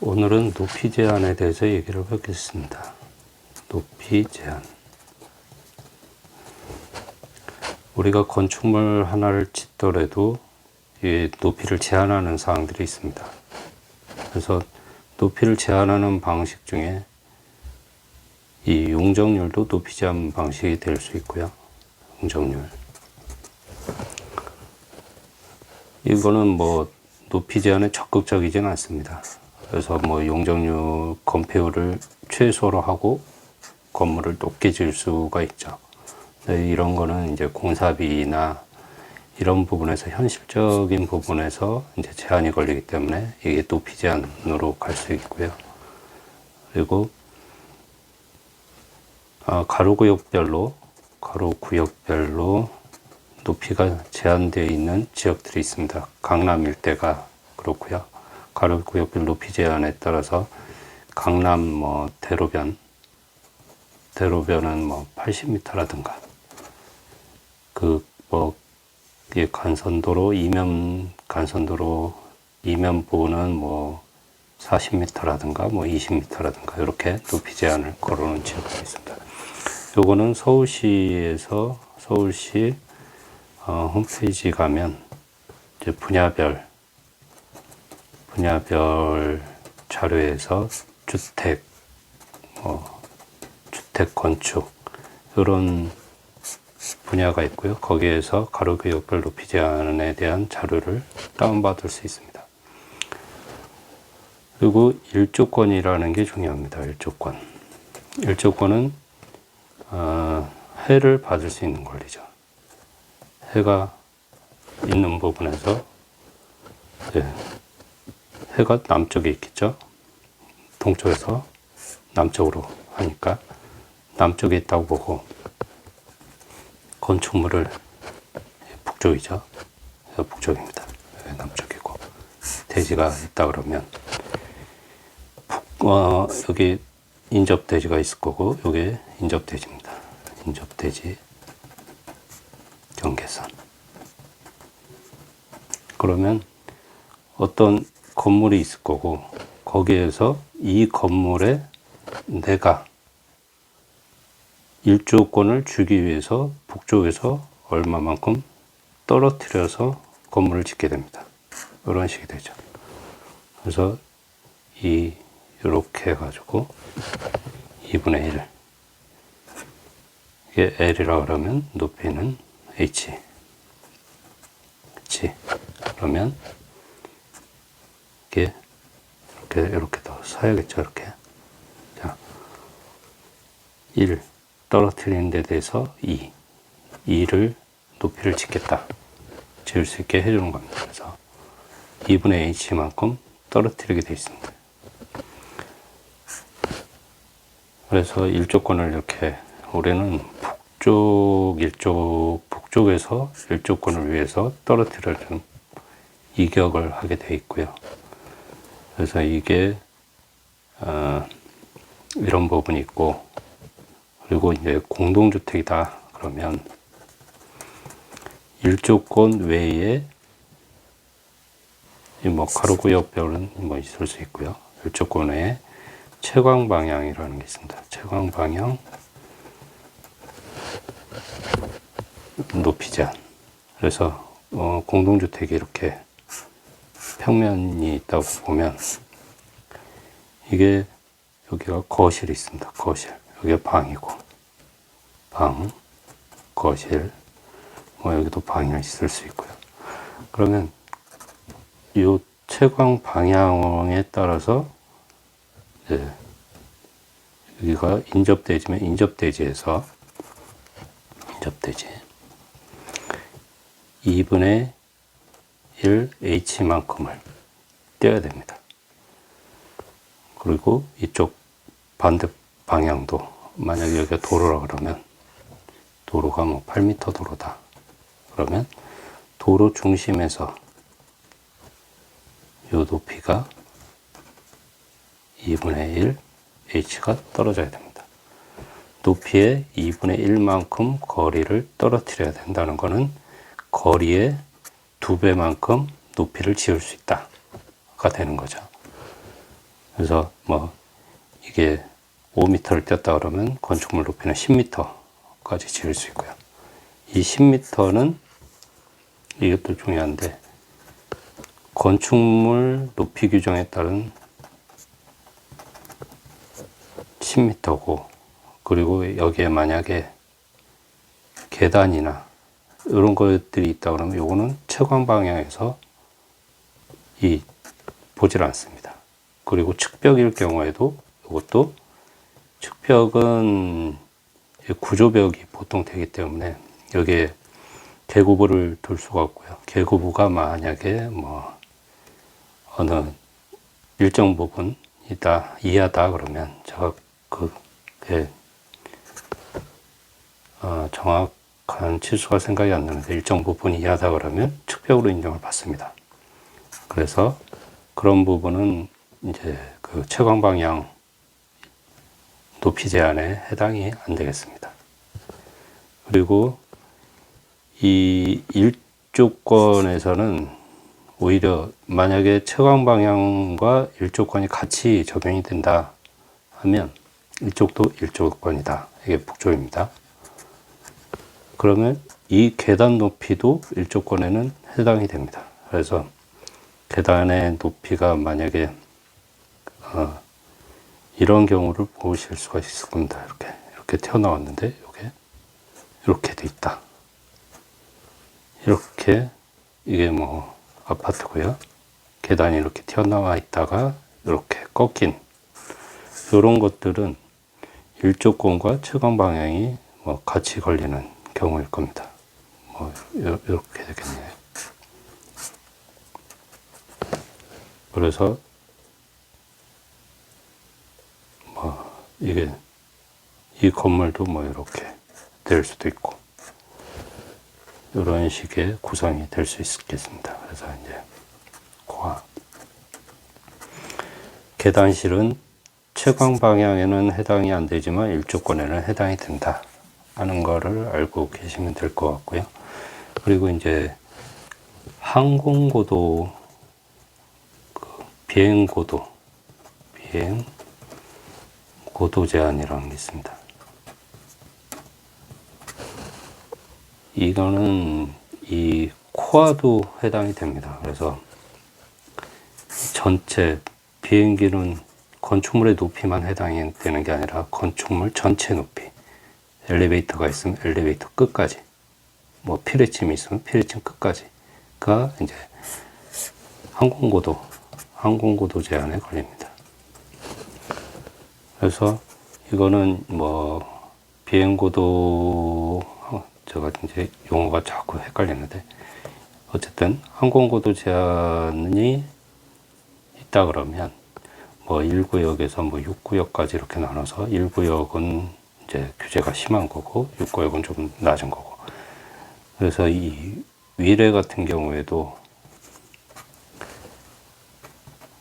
오늘은 높이 제한에 대해서 얘기를 하겠습니다. 높이 제한. 우리가 건축물 하나를 짓더라도 이 높이를 제한하는 사항들이 있습니다. 그래서 높이를 제한하는 방식 중에 이 용적률도 높이 제한 방식이 될 수 있고요. 용적률. 이거는 뭐 높이 제한에 적극적이진 않습니다. 그래서 뭐 용적률 건폐율을 최소로 하고 건물을 높게 지을 수가 있죠. 이런 거는 이제 공사비나 이런 부분에서 현실적인 부분에서 이제 제한이 걸리기 때문에 이게 높이 제한으로 갈 수 있고요. 그리고 가로구역별로 높이가 제한되어 있는 지역들이 있습니다. 강남 일대가 그렇고요. 가로구역별 높이 제한에 따라서 강남 뭐 대로변은 뭐 80m라든가 간선도로 이면부는 뭐 40m라든가 뭐 20m라든가 이렇게 높이 제한을 걸어놓은 지역이 있습니다. 요거는 서울시 홈페이지 가면 이제 분야별 자료에서 주택 건축 이런 분야가 있고요. 거기에서 가로구역별 높이 제한에 대한 자료를 다운받을 수 있습니다. 그리고 일조권이라는 게 중요합니다. 일조권은 해를 받을 수 있는 권리죠. 해가 있는 부분에서 해가 남쪽에 있겠죠. 동쪽에서 남쪽으로 하니까 남쪽에 있다고 보고 건축물을 북쪽이죠. 북쪽입니다. 남쪽이고 대지가 있다 그러면 여기 인접대지가 있을 거고 여기 인접대지입니다. 인접대지 경계선. 그러면 어떤 건물이 있을 거고 거기에서 이 건물에 내가 일조권을 주기 위해서 북쪽에서 얼마만큼 떨어뜨려서 건물을 짓게 됩니다. 이런 식이 되죠. 그래서 이렇게 해가지고 2분의 1 이게 L이라고 그러면 높이는 H 그러면 이렇게 더 써야겠죠. 이렇게 자 1 떨어뜨리는 데 대해서 2를 높이를 지을 수 있게 해주는 겁니다. 그래서 2분의 H만큼 떨어뜨리게 되어 있습니다. 그래서 일조권을 이렇게 우리는 북쪽에서 일조권을 위해서 떨어뜨려주는 이격을 하게 되어 있고요. 그래서 이게 이런 부분이 있고 그리고 이제 공동주택이다 그러면 일조권 외에 뭐 가로구역별은 뭐 있을 수 있고요. 일조권 외에 채광 방향이라는 게 있습니다. 채광 방향 높이 제한. 그래서 공동주택이 이렇게 평면이 있다고 보면 이게 여기가 거실이 있습니다. 거실. 여기가 방이고 거실 뭐 여기도 방이 있을 수 있고요. 그러면 이 채광 방향에 따라서 여기가 인접대지면 인접대지에서 2분의 1 H만큼을 떼야 됩니다. 그리고 이쪽 반대 방향도 만약에 여기가 도로라 그러면 도로가 뭐 8m 도로다 그러면 도로 중심에서 이 높이가 2분의 1 H가 떨어져야 됩니다. 높이의 2분의 1만큼 거리를 떨어뜨려야 된다는 것은 거리의 2배만큼 높이를 지을 수 있다가 되는 거죠. 그래서 뭐 이게 5m를 띄었다 그러면 건축물 높이는 10m까지 지을 수 있고요. 이 10m는 이것도 중요한데 건축물 높이 규정에 따른 10m고, 그리고 여기에 만약에 계단이나 이런 것들이 있다 그러면 요거는 채광 방향에서 보질 않습니다. 그리고 측벽일 경우에도 이것도 측벽은 구조벽이 보통 되기 때문에 여기에 계고부를 둘 수가 없고요. 계고부가 만약에 뭐 어느 일정 부분 이하다 그러면 제가 정확한 치수가 생각이 안 나는데 일정 부분 이하다 그러면 측벽으로 인정을 받습니다. 그래서 그런 부분은 이제 그 채광 방향 높이 제한에 해당이 안 되겠습니다. 그리고 이 일조권에서는 오히려 만약에 채광 방향과 일조권이 같이 적용이 된다 하면 이쪽도 일조권이다. 이게 북쪽입니다. 그러면 이 계단 높이도 일조권에는 해당이 됩니다. 그래서 계단의 높이가 만약에 이런 경우를 보실 수가 있을 겁니다. 이렇게 튀어나왔는데 이게 이렇게 돼 있다. 이렇게 이게 뭐 아파트고요. 계단이 이렇게 튀어나와 있다가 이렇게 꺾인 이런 것들은 일조권과 채광 방향이 뭐 같이 걸리는 경우일 겁니다. 뭐 이렇게 되겠네요. 그래서 뭐 이게 이 건물도 뭐 이렇게 될 수도 있고 이런 식의 구성이 될 수 있겠습니다. 그래서 이제 계단실은 채광 방향에는 해당이 안 되지만 일조권에는 해당이 된다 하는 거를 알고 계시면 될 것 같고요. 그리고 이제 항공고도, 비행고도 제한이라는 게 있습니다. 이거는 이 코아도 해당이 됩니다. 그래서 전체 비행기는 건축물의 높이만 해당이 되는 게 아니라 건축물 전체 높이, 엘리베이터가 있으면 엘리베이터 끝까지, 뭐 피레침이 있으면 피레침 끝까지가 이제 항공고도 제한에 걸립니다. 그래서 이거는 뭐 비행고도, 제가 이제 용어가 자꾸 헷갈리는데 어쨌든 항공고도 제한이 있다 그러면 뭐 1구역에서 뭐 6구역까지 이렇게 나눠서 1구역은 이제 규제가 심한 거고 6구역은 좀 낮은 거고, 그래서 이 위례 같은 경우에도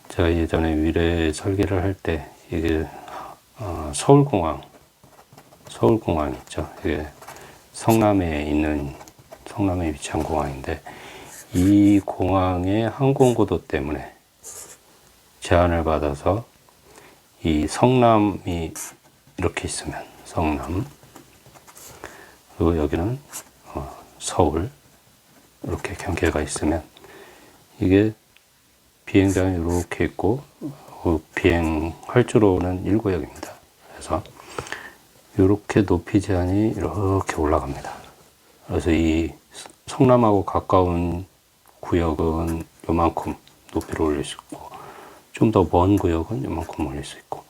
제가 예전에 위례 설계를 할 때 이게 서울공항 있죠. 이게 성남에 위치한 공항인데 이 공항의 항공고도 때문에 제한을 받아서 이 성남이 이렇게 있으면 성남, 그리고 여기는 서울 이렇게 경계가 있으면 이게 비행장이 이렇게 있고 비행할 줄로는 1구역입니다. 그래서 이렇게 높이 제한이 이렇게 올라갑니다. 그래서 이 성남하고 가까운 구역은 요만큼 높이를 올릴 수 있고 좀 더 먼 구역은 이만큼 올릴 수 있고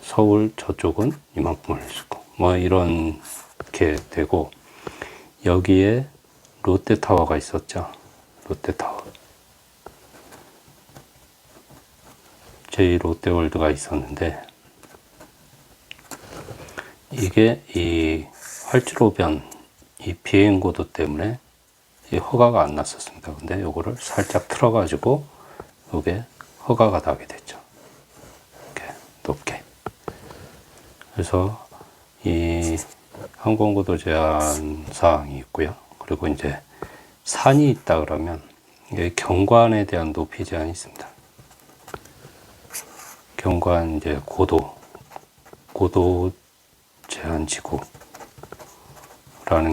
서울 저쪽은 이만큼 올릴 수 있고 뭐 이렇게 되고, 여기에 롯데타워가 있었죠. 롯데타워, 제2롯데월드가 있었는데 이게 이 활주로변 이 비행고도 때문에 허가가 안 났었습니다. 근데 요거를 살짝 틀어가지고 요게 허가가 나게 됐죠. 이렇게 높게. 그래서 이 항공고도 제한 사항이 있고요. 그리고 이제 산이 있다 그러면 이게 경관에 대한 높이 제한이 있습니다. 경관 이제 고도 제한 지구라는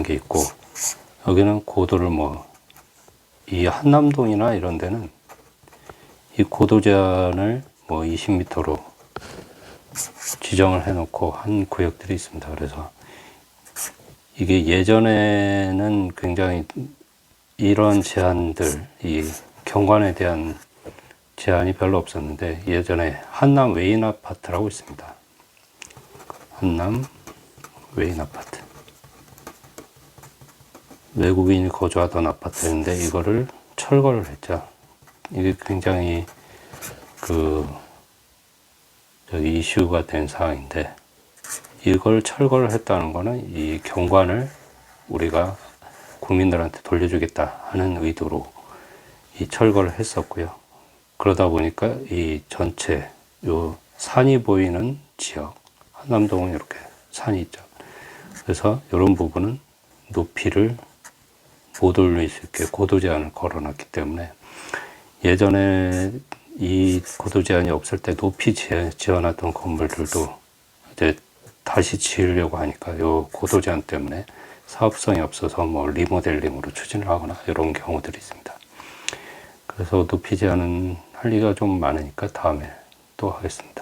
게 있고, 여기는 고도를 이 한남동이나 이런 데는 이 고도 제한을 20m로 지정을 해놓고 한 구역들이 있습니다. 그래서 이게 예전에는 굉장히 이런 제한들, 이 경관에 대한 제한이 별로 없었는데, 예전에 한남 외인 아파트라고 있습니다. 한남 외인 아파트. 외국인이 거주하던 아파트였는데 이거를 철거를 했죠. 이게 굉장히 이슈가 된 사항인데, 이걸 철거를 했다는 거는 이 경관을 우리가 국민들한테 돌려주겠다 하는 의도로 이 철거를 했었고요. 그러다 보니까 이 전체 요 산이 보이는 지역, 한남동은 이렇게 산이 있죠. 그래서 이런 부분은 높이를 못 올릴 수 있게 고도 제한을 걸어놨기 때문에, 예전에 이 고도 제한이 없을 때 높이 지어놨던 건물들도 이제 다시 지으려고 하니까 요 고도 제한 때문에 사업성이 없어서 리모델링으로 추진을 하거나 이런 경우들이 있습니다. 그래서 높이 제한은 할 얘기가 좀 많으니까 다음에 또 하겠습니다.